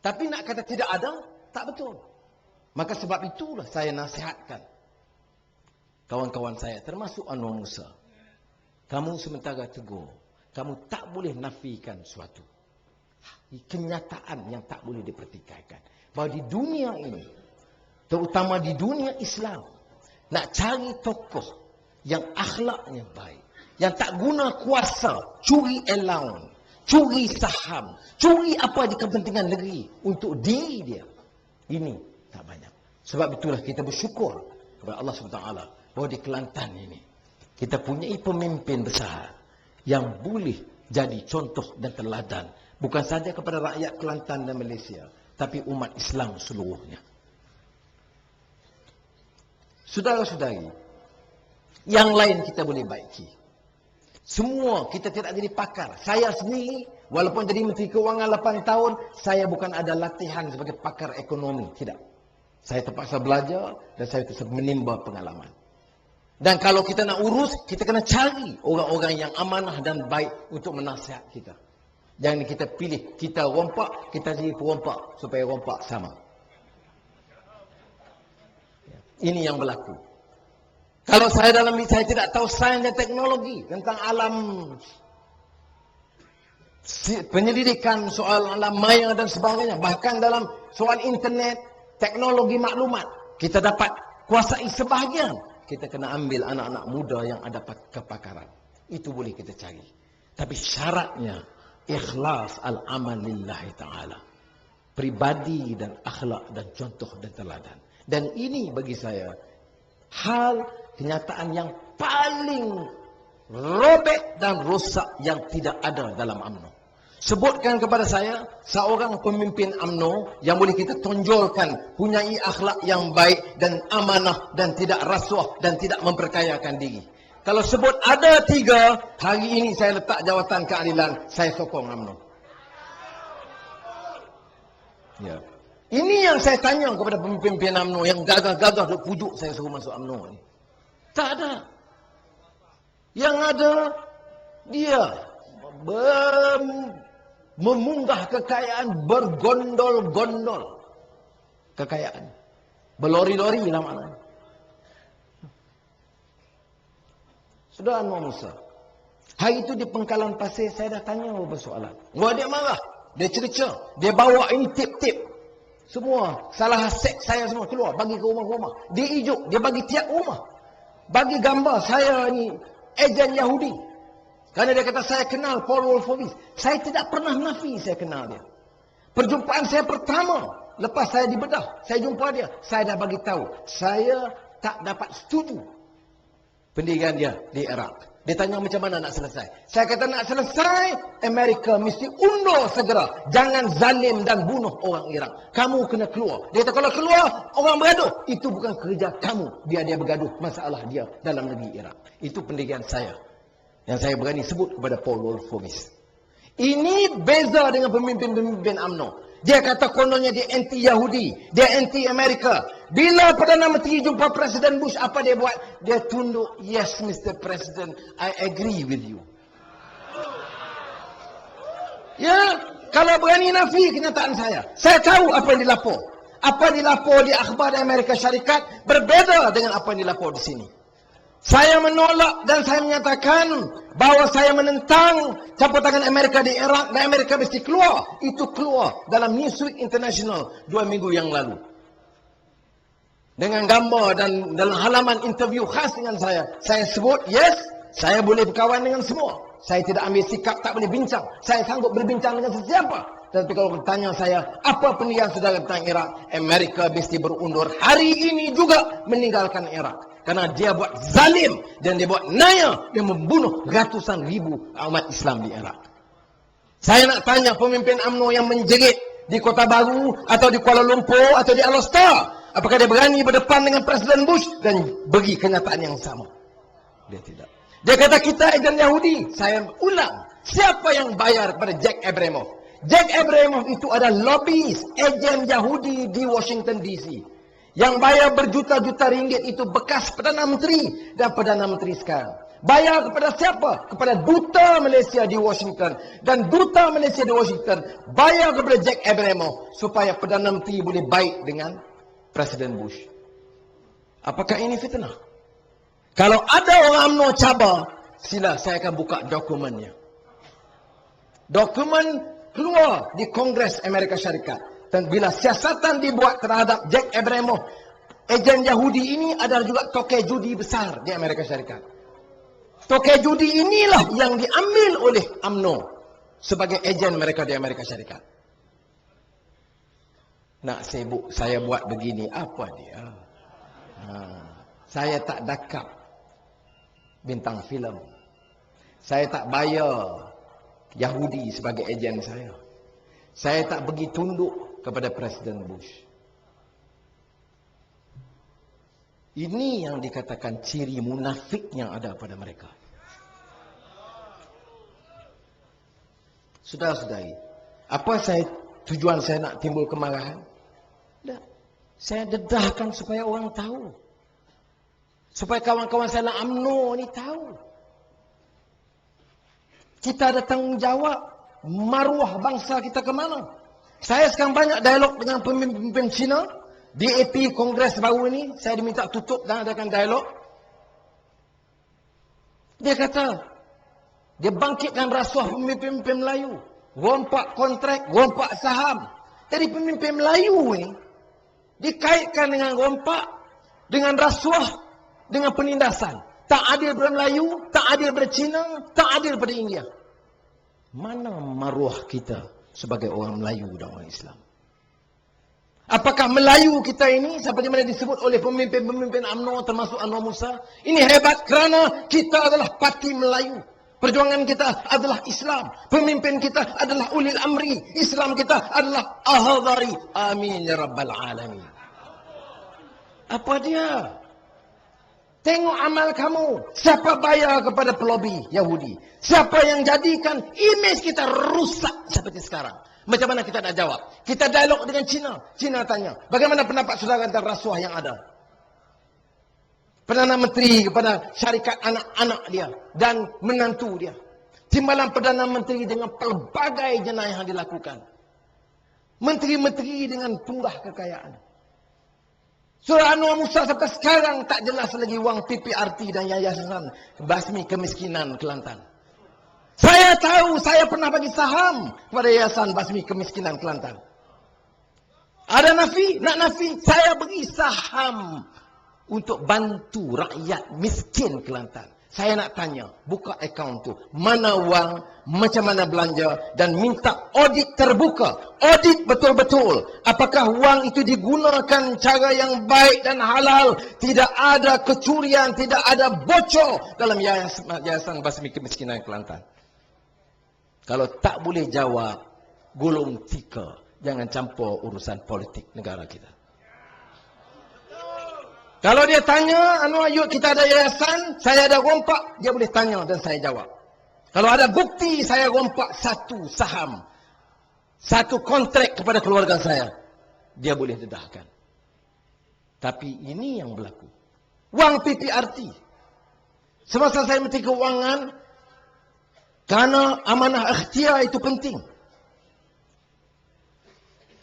Tapi nak kata tidak ada, tak betul. Maka sebab itulah saya nasihatkan kawan-kawan saya, termasuk Anwar Musa. Kamu sementara tegur, kamu tak boleh nafikan suatu kenyataan yang tak boleh dipertikaikan. Bahawa di dunia ini, terutama di dunia Islam, nak cari tokoh yang akhlaknya baik, yang tak guna kuasa, curi allowance, curi saham, curi apa di kepentingan negeri untuk diri dia. Ini tak banyak. Sebab itulah kita bersyukur kepada Allah SWT bahawa di Kelantan ini kita punyai pemimpin besar yang boleh jadi contoh dan teladan, bukan saja kepada rakyat Kelantan dan Malaysia, tapi umat Islam seluruhnya. Saudara-saudari, yang lain kita boleh baiki. Semua kita tidak jadi pakar. Saya sendiri, walaupun jadi Menteri Kewangan 8 tahun, saya bukan ada latihan sebagai pakar ekonomi. Tidak. Saya terpaksa belajar dan saya terpaksa menimba pengalaman. Dan kalau kita nak urus, kita kena cari orang-orang yang amanah dan baik untuk menasihat kita. Jangan kita pilih, kita rompak, kita jadi perompak supaya rompak sama. Ini yang berlaku. Kalau saya saya tidak tahu sains dan teknologi tentang alam penyelidikan, soal alam maya dan sebagainya, bahkan dalam soal internet, teknologi maklumat, kita dapat kuasai sebahagian. Kita kena ambil anak-anak muda yang ada kepakaran. Itu boleh kita cari. Tapi syaratnya ikhlas al-amal lillahi ta'ala. Pribadi dan akhlak dan contoh dan teladan. Dan ini bagi saya hal kenyataan yang paling robek dan rosak yang tidak ada dalam UMNO. Sebutkan kepada saya seorang pemimpin UMNO yang boleh kita tonjolkan punyai akhlak yang baik dan amanah dan tidak rasuah dan tidak memperkayakan diri. Kalau sebut ada 3, hari ini saya letak jawatan keadilan, saya sokong UMNO. Ya. Ini yang saya tanya kepada pemimpin UMNO yang gagah-gagah duk pujuk saya suruh masuk UMNO ni. Tak ada. Yang ada dia memunggah kekayaan bergondol-gondol. Kekayaan. Berlori-lori lah maknanya. Sudah Anwar Musa. Hari itu di Pengkalan Pasir saya dah tanya beberapa soalan. Wah, dia marah. Dia cerca. Dia bawa ini tip-tip. Semua salah aset saya semua keluar. Bagi ke rumah-rumah. Dia ijuk. Dia bagi tiap rumah. Bagi gambar saya ni ejen Yahudi. Kerana dia kata saya kenal Paul Wolfowitz. Saya tidak pernah nafi saya kenal dia. Perjumpaan saya pertama lepas saya dibedah, saya jumpa dia, saya dah bagi tahu saya tak dapat setuju pendirian dia di Iraq. Dia tanya macam mana nak selesai. Saya kata nak selesai, Amerika mesti undur segera. Jangan zalim dan bunuh orang Iraq. Kamu kena keluar. Dia kata kalau keluar, orang bergaduh. Itu bukan kerja kamu. Biar dia bergaduh masalah dia dalam negeri Iraq. Itu pendirian saya. Yang saya berani sebut kepada Paul Wolfowitz. Ini beza dengan pemimpin-pemimpin UMNO. Dia kata kononnya dia anti-Yahudi. Dia anti-Amerika. Bila Perdana Menteri jumpa Presiden Bush, apa dia buat? Dia tunduk, yes Mr. President, I agree with you. Ya, kalau berani nafi kenyataan saya. Saya tahu apa yang dilapor. Apa yang dilapor di akhbar Amerika Syarikat berbeza dengan apa yang dilapor di sini. Saya menolak dan saya menyatakan bahawa saya menentang campur tangan Amerika di Iraq dan Amerika mesti keluar. Itu keluar dalam Newsweek International 2 minggu yang lalu. Dengan gambar dan dalam halaman interview khas dengan saya sebut, yes, saya boleh berkawan dengan semua. Saya tidak ambil sikap tak boleh bincang. Saya sanggup berbincang dengan sesiapa. Tapi kalau bertanya saya, apa pendirian saudara tentang Iraq? Amerika mesti berundur hari ini juga meninggalkan Iraq. Karena dia buat zalim dan dia buat naya. Dia membunuh ratusan ribu umat Islam di Iraq. Saya nak tanya pemimpin UMNO yang menjerit di Kota Baru atau di Kuala Lumpur atau di Al-Ostar. Apakah dia berani berdepan dengan Presiden Bush dan bagi kenyataan yang sama? Dia tidak. Dia kata kita ejen Yahudi. Saya ulang. Siapa yang bayar kepada Jack Abramoff? Jack Abramoff itu adalah lobbyist ejen Yahudi di Washington DC. Yang bayar berjuta-juta ringgit itu bekas Perdana Menteri dan Perdana Menteri sekarang. Bayar kepada siapa? Kepada duta Malaysia di Washington. Dan duta Malaysia di Washington bayar kepada Jack Abramoff supaya Perdana Menteri boleh baik dengan Presiden Bush. Apakah ini fitnah? Kalau ada orang UMNO cabar, sila saya akan buka dokumennya. Dokumen keluar di Kongres Amerika Syarikat. Dan bila siasatan dibuat terhadap Jack Abramoff, ejen Yahudi ini adalah juga tokoh judi besar di Amerika Syarikat. Tokoh judi inilah yang diambil oleh UMNO sebagai ejen mereka di Amerika Syarikat. Nak sibuk saya buat begini, apa dia? Saya tak dakap bintang filem. Saya tak bayar Yahudi sebagai ejen saya. Saya tak bagi tunduk kepada Presiden Bush. Ini yang dikatakan ciri munafik yang ada pada mereka. Saudara-saudari, apa tujuan saya nak timbul kemarahan? Tak. Saya dedahkan supaya orang tahu. Supaya kawan-kawan saya nak UMNO ni tahu. Kita ada tanggungjawab maruah bangsa kita ke mana. Saya sekarang banyak dialog dengan pemimpin Cina. DAP Kongres baru ini, saya diminta tutup dan adakan dialog. Dia kata, dia bangkitkan rasuah pemimpin Melayu. Rompak kontrak, rompak saham. Jadi pemimpin Melayu ini, dikaitkan dengan rompak, dengan rasuah, dengan penindasan. Tak adil pada Melayu, tak adil pada Cina, tak adil pada India. Mana maruah kita sebagai orang Melayu dan orang Islam? Apakah Melayu kita ini seperti mana disebut oleh pemimpin-pemimpin UMNO termasuk Anwar Musa, ini hebat kerana kita adalah parti Melayu. Perjuangan kita adalah Islam. Pemimpin kita adalah ulil amri. Islam kita adalah ahadari. Amin ya rabbal alamin. Apa dia? Tengok amal kamu. Siapa bayar kepada pelobi Yahudi? Siapa yang jadikan imej kita rusak seperti sekarang? Macam mana kita nak jawab? Kita dialog dengan Cina. Cina tanya, bagaimana pendapat saudara tentang rasuah yang ada? Perdana Menteri kepada syarikat anak-anak dia dan menantu dia. Timbalan Perdana Menteri dengan pelbagai jenayah yang dilakukan. Menteri-menteri dengan punggah kekayaan. Surah Anwar Musa sampai sekarang tak jelas lagi wang PPRT dan yayasan basmi kemiskinan Kelantan. Saya tahu, saya pernah bagi saham kepada Yayasan Basmi Kemiskinan Kelantan. Ada nafi? Nak nafi? Saya bagi saham untuk bantu rakyat miskin Kelantan. Saya nak tanya, buka akaun tu, mana wang, macam mana belanja, dan minta audit terbuka. Audit betul-betul. Apakah wang itu digunakan cara yang baik dan halal, tidak ada kecurian, tidak ada bocor dalam Yayasan Basmi Kemiskinan Kelantan. Kalau tak boleh jawab, gulung tika. Jangan campur urusan politik negara kita. Kalau dia tanya, Anwar, yuk kita ada yayasan, saya ada rompak, dia boleh tanya dan saya jawab. Kalau ada bukti saya rompak satu saham, satu kontrak kepada keluarga saya, dia boleh dedahkan. Tapi ini yang berlaku. Wang PPRT. Semasa saya Menteri Keuangan, kerana amanah ikhtiar itu penting.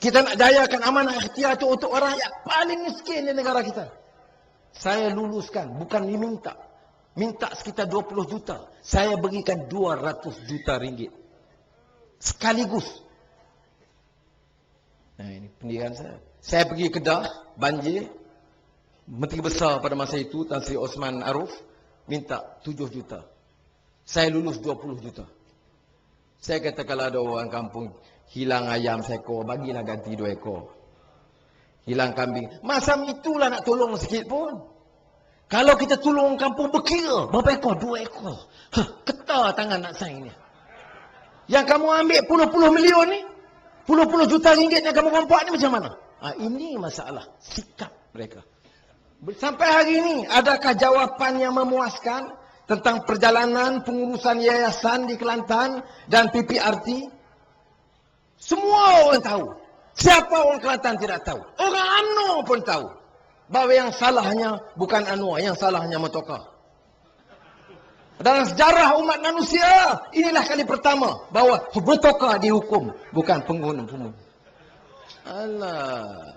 Kita nak jayakan amanah ikhtiar itu untuk orang yang paling miskin di negara kita. Saya luluskan, bukan diminta. Minta sekitar 20 juta. Saya berikan 200 juta ringgit. Sekaligus. Nah, ini pendirian saya. Saya pergi Kedah, banjir. Menteri Besar pada masa itu, Tan Sri Osman Aruf, minta 7 juta. Saya lulus 20 juta. Saya kata kalau ada orang kampung hilang ayam seekor, bagilah ganti 2 ekor. Hilang kambing. Macam itulah nak tolong sikit pun. Kalau kita tolong kampung berkira, berapa ekor? 2 ekor. Ketar tangan nak sign ni. Yang kamu ambil puluh-puluh million ni, puluh-puluh juta ringgit yang kamu rompak ni macam mana? Ini masalah sikap mereka. Sampai hari ini, adakah jawapan yang memuaskan tentang perjalanan pengurusan yayasan di Kelantan dan PPRT? Semua orang tahu. Siapa orang Kelantan tidak tahu? Orang UMNO pun tahu. Bahawa yang salahnya bukan Anwar, yang salahnya Motoka. Dalam sejarah umat manusia, inilah kali pertama bahawa bertokar dihukum, bukan penghuni. Alah.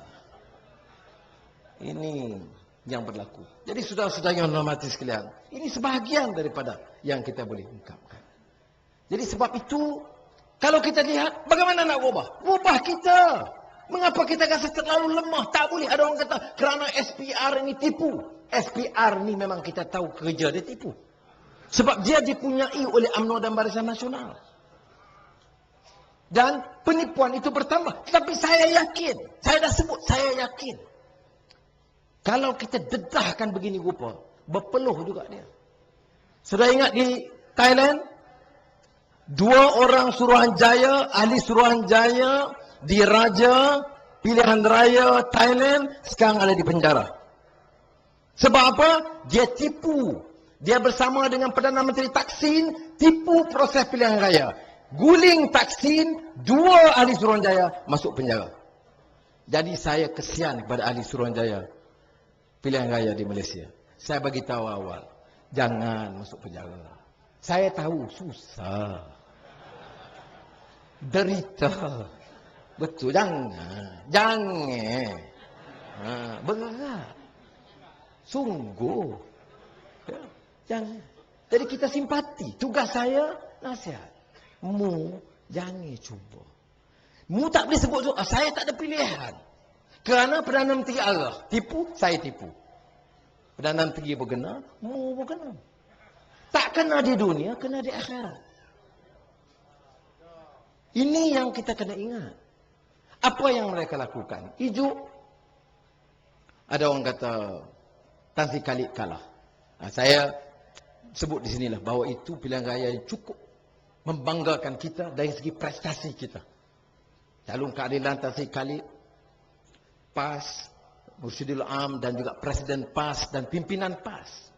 Ini yang berlaku. Jadi saudara-saudara yang hormati sekalian, ini sebahagian daripada yang kita boleh ungkapkan. Jadi sebab itu, kalau kita lihat, bagaimana nak ubah? Ubah kita. Mengapa kita rasa terlalu lemah? Tak boleh. Ada orang kata, kerana SPR ini tipu. SPR ni memang kita tahu kerja dia tipu. Sebab dia dipunyai oleh UMNO dan Barisan Nasional. Dan penipuan itu bertambah. Tapi saya yakin, saya dah sebut, saya yakin. Kalau kita dedahkan begini rupa, berpeluh juga dia. Sudah ingat di Thailand? 2 orang Suruhanjaya, ahli Suruhanjaya, diraja pilihan raya Thailand, sekarang ada di penjara. Sebab apa? Dia tipu. Dia bersama dengan Perdana Menteri Thaksin, tipu proses pilihan raya. Guling Thaksin, 2 ahli Suruhanjaya masuk penjara. Jadi saya kesian kepada ahli Suruhanjaya pilihan raya di Malaysia. Saya bagi tahu awal, jangan masuk penjara. Saya tahu susah, derita, betul, jangan, berat, sungguh, ya, jangan. Jadi kita simpati. Tugas saya nasihat, mu jangan cuba. Mu tak boleh sebut saya tak ada pilihan. Kerana Perdana Menteri arah, tipu, saya tipu. Perdana Menteri berkena, mu berkena. Tak kena di dunia, kena di akhirat. Ini yang kita kena ingat. Apa yang mereka lakukan? Ijuk. Ada orang kata, Tan Sri Khalid kalah. Saya sebut di sinilah, bahawa itu pilihan raya yang cukup membanggakan kita dari segi prestasi kita. Calon keadilan Tan Sri Khalid, PAS, Mursyidul Am dan juga Presiden PAS dan pimpinan PAS.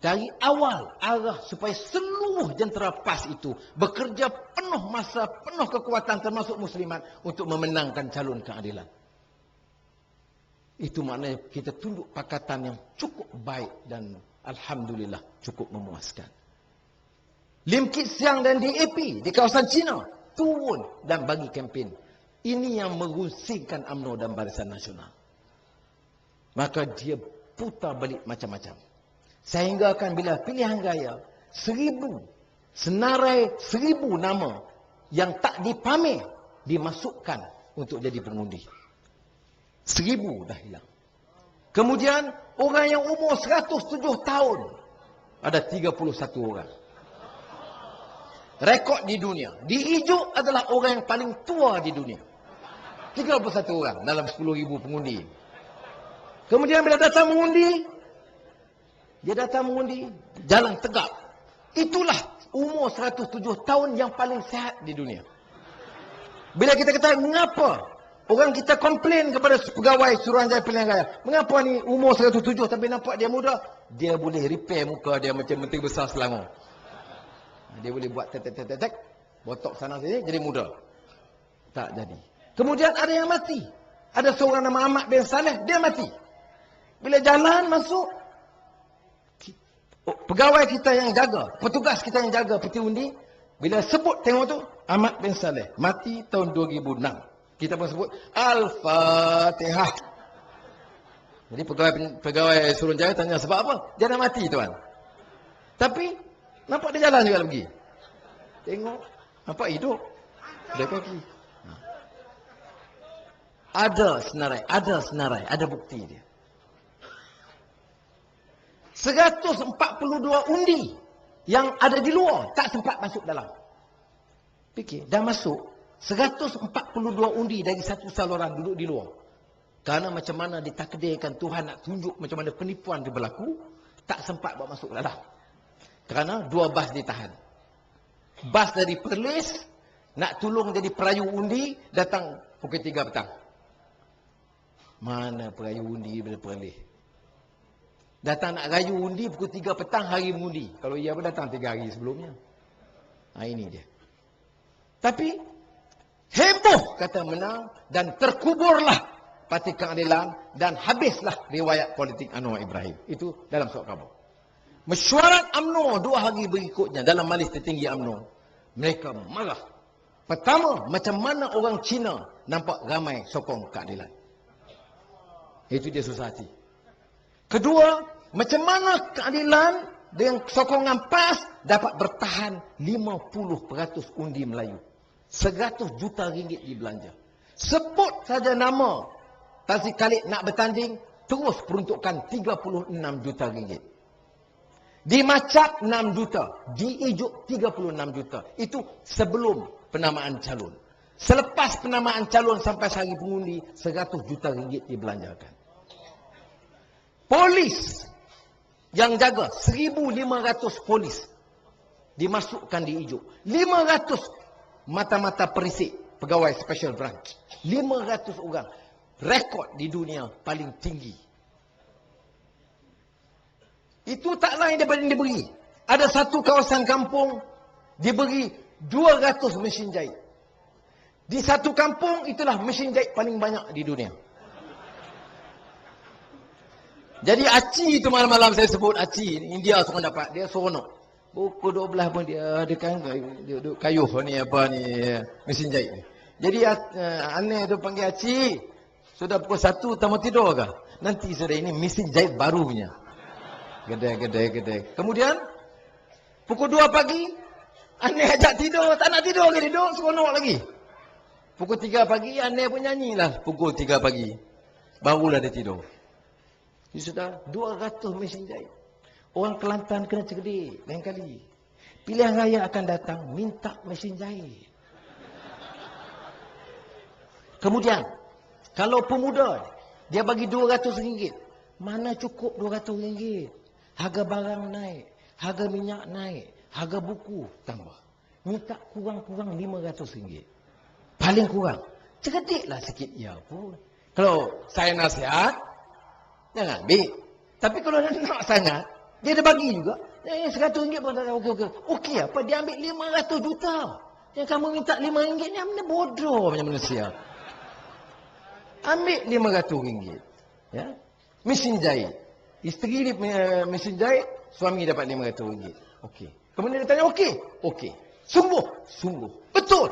Dari awal arah supaya seluruh jentera PAS itu bekerja penuh masa, penuh kekuatan termasuk muslimat untuk memenangkan calon keadilan. Itu maknanya kita tunduk pakatan yang cukup baik dan alhamdulillah cukup memuaskan. Lim Kit Siang dan DAP di kawasan Cina turun dan bagi kempen. Ini yang merusingkan UMNO dan Barisan Nasional. Maka dia putar balik macam-macam. Sehingga akan bila pilihan raya, 1000 senarai 1000 nama yang tak dipamer dimasukkan untuk jadi pengundi. 1000 dah hilang. Kemudian orang yang umur 107 tahun ada 31 orang. Rekod di dunia. Di Ijuk adalah orang yang paling tua di dunia. 31 orang dalam 10,000 pengundi. Kemudian bila datang mengundi, dia datang mengundi jalan tegak. Itulah umur 107 tahun yang paling sihat di dunia. Bila kita kata, mengapa orang kita komplain kepada pegawai Suruhanjaya Pilihan Raya, mengapa ni umur 107 tapi nampak dia muda? Dia boleh repair muka dia macam Menteri Besar Selangor. Dia boleh buat tek, botok sana sini jadi muda. Tak jadi. Kemudian ada yang mati. Ada seorang nama Ahmad bin Saleh, dia mati. Bila jalan masuk, pegawai kita yang jaga, petugas kita yang jaga peti undi, bila sebut tengok tu, Ahmad bin Saleh, mati tahun 2006. Kita pun sebut, Al-Fatihah. Jadi pegawai Suruhanjaya tanya, sebab apa? Dia dah mati tuan. Tapi, nampak dia jalan juga pergi. Tengok, nampak hidup. Dia kaki. Ada senarai, ada bukti dia. 142 undi yang ada di luar tak sempat masuk dalam. Fikir, dah masuk 142 undi dari satu saluran duduk di luar. Kerana macam mana ditakdirkan Tuhan nak tunjuk macam mana penipuan dia berlaku, tak sempat bawa masuk dalam. Kerana 2 bas ditahan. Bas dari Perlis nak tolong jadi perayu undi datang pukul 3 petang. Mana perayu undi bila Perlis? Datang nak rayu undi pukul 3 petang hari mengundi. Kalau ia pun datang 3 hari sebelumnya. Ini dia. Tapi heboh kata menang dan terkuburlah Parti Keadilan dan habislah riwayat politik Anwar Ibrahim. Itu dalam surat khabar. Mesyuarat UMNO 2 hari berikutnya dalam majlis tertinggi UMNO. Mereka marah. Pertama, macam mana orang Cina nampak ramai sokong keadilan. Itu dia susah hati. Kedua, macam mana keadilan dengan sokongan PAS dapat bertahan 50% undi Melayu. 100 juta ringgit dibelanja. Sebut saja nama Tan Khalid nak bertanding, terus peruntukan 36 juta ringgit. Di Macap 6 juta, di Ijuk 36 juta. Itu sebelum penamaan calon. Selepas penamaan calon sampai hari pengundi, 100 juta ringgit dibelanjakan. Polis yang jaga 1,500 polis dimasukkan di Ijuk. 500 mata-mata perisik pegawai special branch. 500 orang. Rekod di dunia paling tinggi. Itu tak lain daripada yang diberi. Ada satu kawasan kampung diberi 200 mesin jahit. Di satu kampung itulah mesin jahit paling banyak di dunia. Jadi Aci itu malam-malam saya sebut Aci. India seorang dapat. Dia seronok. Pukul 12 pun dia ada kayuh ni apa ni mesin jahit ni. Jadi aneh tu panggil Aci. Sudah pukul 1 tamu tidur ke? Nanti sudah ini mesin jahit baru punya. Gede. Kemudian pukul 2 pagi aneh ajak tidur, tak nak tidur lagi, duduk seronok lagi. Pukul 3 pagi aneh pun nyanyilah pukul 3 pagi. Barulah dia tidur. Jadi sudah 200 mesin jahit. Orang Kelantan kena cerdik lain kali. Pilihan raya akan datang, minta mesin jahit. Kemudian, kalau pemuda, dia bagi RM200. Mana cukup RM200? Harga barang naik, harga minyak naik, harga buku tambah. Minta kurang-kurang RM500. Paling kurang. Cerdiklah sikit ya pun. Kalau saya nasihat, jangan ambil. Tapi kalau nak sangat, dia dah bagi juga. RM100 pun tak ada. Okey apa? Dia ambil 500 juta. Yang kamu minta RM5 ni, mana bodoh macam manusia. Ambil RM500. Ya? Mesin jahit. Isteri dia mesin jahit, suami dapat RM500. Okey. Kemudian dia tanya, okey? Okey. Sungguh. Betul.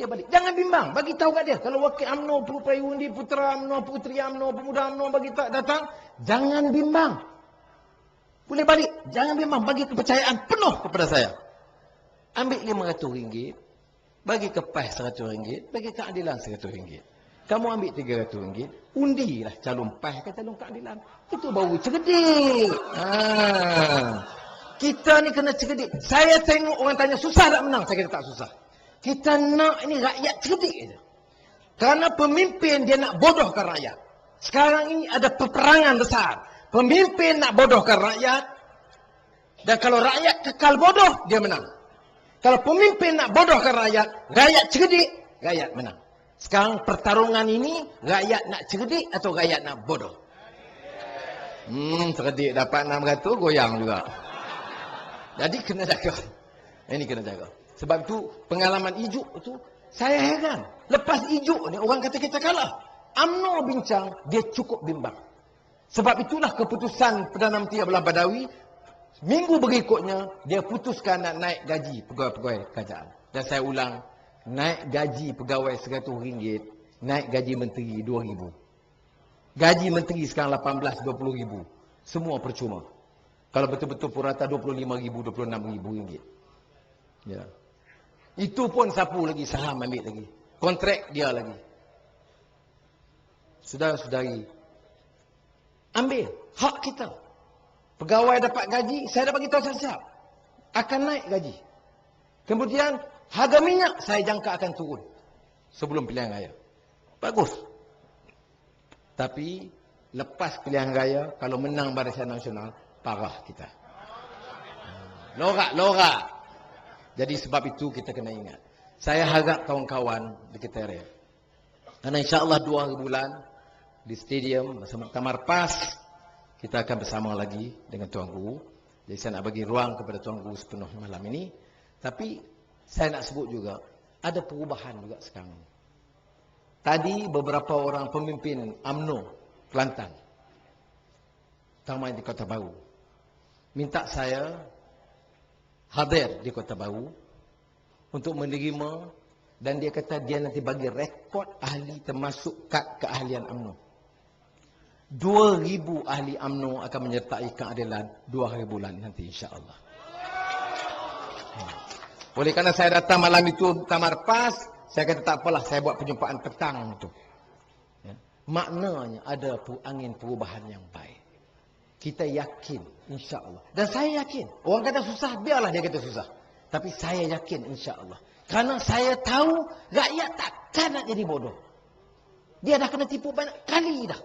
Dia balik. Jangan bimbang. Bagi tahu kat dia. Kalau wakil UMNO, Payundi, putera UMNO, puteri UMNO, pemuda UMNO bagi tak datang, jangan bimbang. Boleh balik. Jangan bimbang. Bagi kepercayaan penuh kepada saya. Ambil RM500. Bagi ke PAS RM100. Bagi keadilan RM100. Kamu ambil RM300. Undilah calon PAS ke calon keadilan. Itu baru cerdik. Kita ni kena cerdik. Saya tengok orang tanya susah tak menang. Saya kata tak susah. Kita nak ini rakyat cerdik je. Kerana pemimpin dia nak bodohkan rakyat. Sekarang ini ada peperangan besar. Pemimpin nak bodohkan rakyat. Dan kalau rakyat kekal bodoh, dia menang. Kalau pemimpin nak bodohkan rakyat, rakyat cerdik, rakyat menang. Sekarang pertarungan ini, rakyat nak cerdik atau rakyat nak bodoh? Cerdik dapat 600, goyang juga. Jadi kena jaga. Ini kena jaga. Sebab itu pengalaman Ijuk itu saya heran. Lepas Ijuk ni orang kata kita kalah. UMNO bincang, dia cukup bimbang. Sebab itulah keputusan Perdana Menteri Abdullah Badawi minggu berikutnya dia putuskan nak naik gaji pegawai-pegawai kerajaan. Dan saya ulang, naik gaji pegawai RM100, naik gaji menteri RM2,000. Gaji menteri sekarang RM18-20,000. Semua percuma. Kalau betul-betul purata RM25,000, RM26,000. Ya. Itu pun sapu lagi, saham ambil lagi. Kontrak dia lagi. Saudara-saudari, ambil hak kita. Pegawai dapat gaji, saya dah bagi tahu siap-siap. Akan naik gaji. Kemudian, harga minyak saya jangka akan turun. Sebelum pilihan raya. Bagus. Tapi, lepas pilihan raya, kalau menang Barisan Nasional, parah kita. Lorak. Jadi sebab itu kita kena ingat. Saya harap kawan-kawan di Sekretariat. Karena insyaAllah 2 hari bulan, di stadium, bersama Muktamar PAS, kita akan bersama lagi dengan Tuan Guru. Jadi saya nak bagi ruang kepada Tuan Guru sepenuh malam ini. Tapi saya nak sebut juga, ada perubahan juga sekarang. Tadi beberapa orang pemimpin UMNO Kelantan, terutama di Kota Baru, minta saya hadir di Kota Baru untuk menerima, dan dia kata dia nanti bagi rekod ahli termasuk kad keahlian UMNO. 2,000 ahli UMNO akan menyertai keadilan 2 hari bulan nanti insya-Allah. Oleh kerana saya datang malam itu kamar PAS, saya kata tak apalah, saya buat perjumpaan petang tu. Ya. Maknanya ada angin perubahan yang baik. Kita yakin insya-Allah. Dan saya yakin. Orang kata susah, biarlah dia kata susah. Tapi saya yakin insya-Allah. Kerana saya tahu rakyat takkan nak jadi bodoh. Dia dah kena tipu banyak kali dah.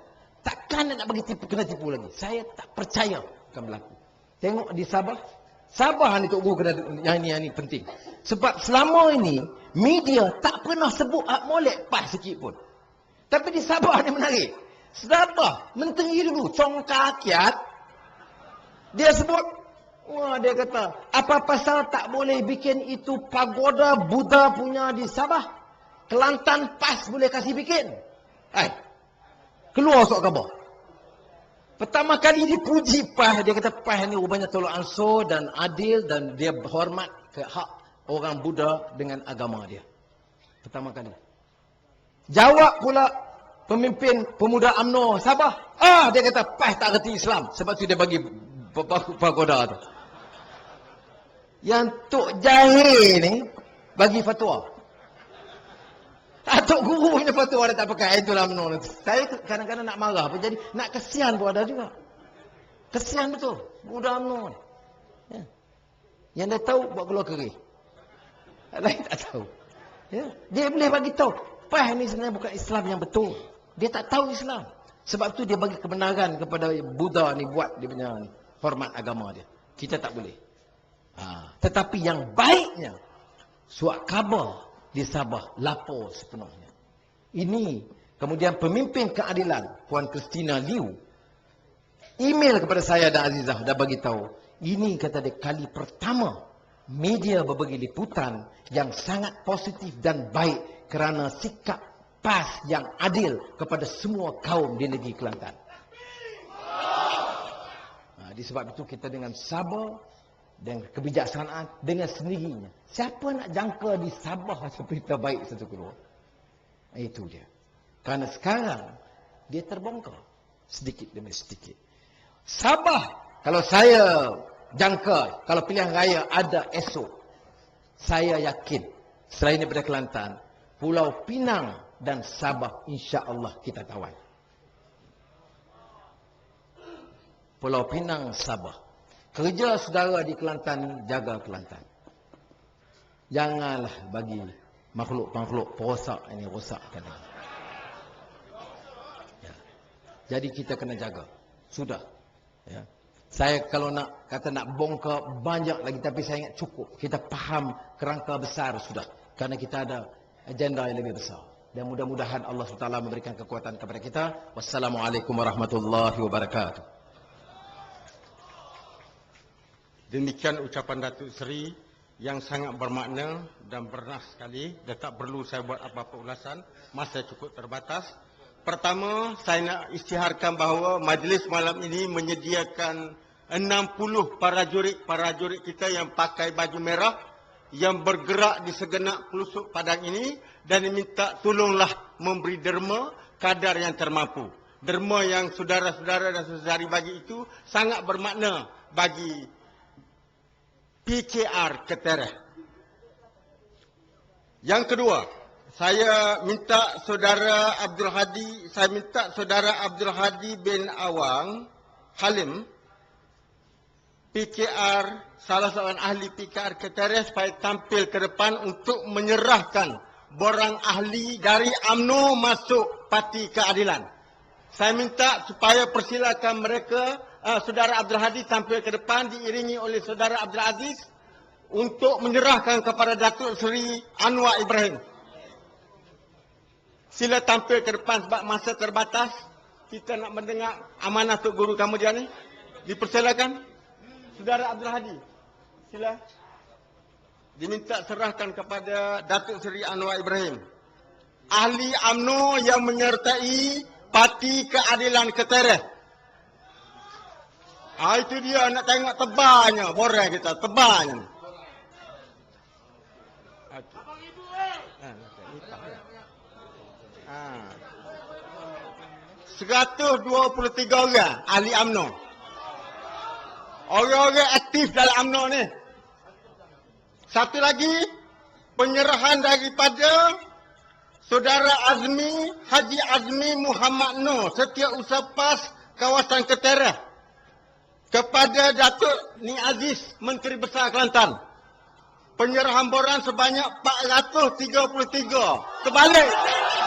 Takkan nak bagi tipu, kena tipu lagi. Saya tak percaya akan berlaku. Tengok di Sabah. Sabah ni Tok Guru kena, yang ini penting. Sebab selama ini media tak pernah sebut hak molek PAS sikit pun. Tapi di Sabah ni menarik. Sabah menteri dulu congkak rakyat. Dia sebut, wah, dia kata, apa pasal tak boleh bikin itu pagoda Buddha punya di Sabah? Kelantan PAS boleh kasih bikin. Keluar sok khabar. Pertama kali dipuji PAS, dia kata PAS ni rupanya tolak ansur dan adil dan dia hormat ke hak orang Buddha dengan agama dia. Pertama kali. Jawab pula pemimpin pemuda UMNO Sabah. Dia kata PAS tak reti Islam, sebab tu dia bagi pagoda tu. Yang Tok Jahir ni bagi fatwa. Tok Guru punya fatwa dia tak pakai, itulah UMNO. Saya kadang-kadang nak marah pun jadi, nak kesian pun ada juga. Kesian betul budak UMNO ni. Ya. Yang dia tahu buat keluar kering. Lain tak tahu. Ya. Dia boleh bagi tahu PAS ni sebenarnya bukan Islam yang betul. Dia tak tahu Islam. Sebab tu dia bagi kebenaran kepada Buddha ni, buat dia punya ni, hormat agama dia. Kita tak boleh. Tetapi yang baiknya, suat khabar di Sabah lapor sepenuhnya. Ini kemudian pemimpin keadilan Puan Christina Liu email kepada saya dan Azizah, dah bagi tahu. Ini kata dia kali pertama media berbagi liputan yang sangat positif dan baik kerana sikap PAS yang adil kepada semua kaum di negeri Kelantan. Disebab itu kita dengan sabar dan kebijaksanaan dengan sendirinya. Siapa nak jangka di Sabah berita baik satu keluar? Itu dia. Kerana sekarang dia terbongkar sedikit demi sedikit. Sabah, kalau saya jangka, kalau pilihan raya ada esok, saya yakin selain daripada Kelantan, Pulau Pinang dan Sabah insya-Allah kita tawan. Pulau Pinang, Sabah. Kerja saudara di Kelantan ni, jaga Kelantan. Janganlah bagi makhluk-makhluk perosak ini rosakkan. Ya. Jadi kita kena jaga. Sudah. Ya. Saya kalau nak kata nak bongkar banyak lagi, tapi saya ingat cukup. Kita faham kerangka besar sudah. Kerana kita ada agenda yang lebih besar. Dan mudah-mudahan Allah SWT memberikan kekuatan kepada kita. Wassalamualaikum warahmatullahi wabarakatuh. Demikian ucapan Datuk Seri yang sangat bermakna dan bernas sekali. Dan tak perlu saya buat apa-apa ulasan. Masa cukup terbatas. Pertama, saya nak isytiharkan bahawa majlis malam ini menyediakan 60 prajurit kita yang pakai baju merah, yang bergerak di segenap pelusuk padang ini, dan diminta tolonglah memberi derma kadar yang termampu. Derma yang saudara-saudara dan saudari bagi itu sangat bermakna bagi PKR Ketereh. Yang kedua, saya minta saudara Abdul Hadi bin Awang Halim, PKR, salah seorang ahli PKR Ketereh, supaya tampil ke depan untuk menyerahkan borang ahli dari UMNO masuk Parti Keadilan. Saya minta supaya persilakan mereka, saudara Abdul Hadi tampil ke depan diiringi oleh saudara Abdul Aziz untuk menyerahkan kepada Datuk Seri Anwar Ibrahim. Sila tampil ke depan sebab masa terbatas. Kita nak mendengar amanah Tok Guru kemudian ni. Dipersilakan saudara Abdul Hadi. Sila. Diminta serahkan kepada Datuk Seri Anwar Ibrahim, ahli UMNO yang menyertai Parti Keadilan Ketereh. Itu dia nak tengok tebalnya borang kita, tebalnya. Ha. 123 orang ahli UMNO. Orang-orang aktif dalam UMNO ni. Satu lagi, penyerahan daripada Saudara Azmi, Haji Azmi Muhammad Noor, Setiausaha PAS kawasan Keterah, kepada Datuk Ni Aziz, Menteri Besar Kelantan. Penyerahan borang sebanyak 433. Terbalik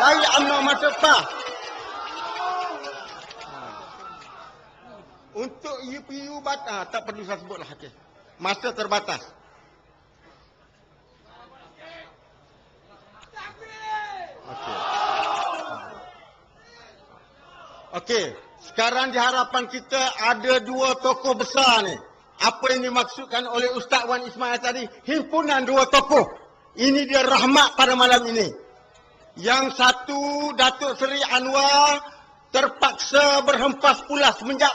dari UMNO Masa PAS. Untuk UPU tak perlu saya sebutlah. Okay. Masa terbatas. Okey, sekarang di harapan kita ada dua tokoh besar ni. Apa yang dimaksudkan oleh Ustaz Wan Ismail tadi, himpunan dua tokoh. Ini dia rahmat pada malam ini. Yang satu, Datuk Seri Anwar terpaksa berhempas pula semenjak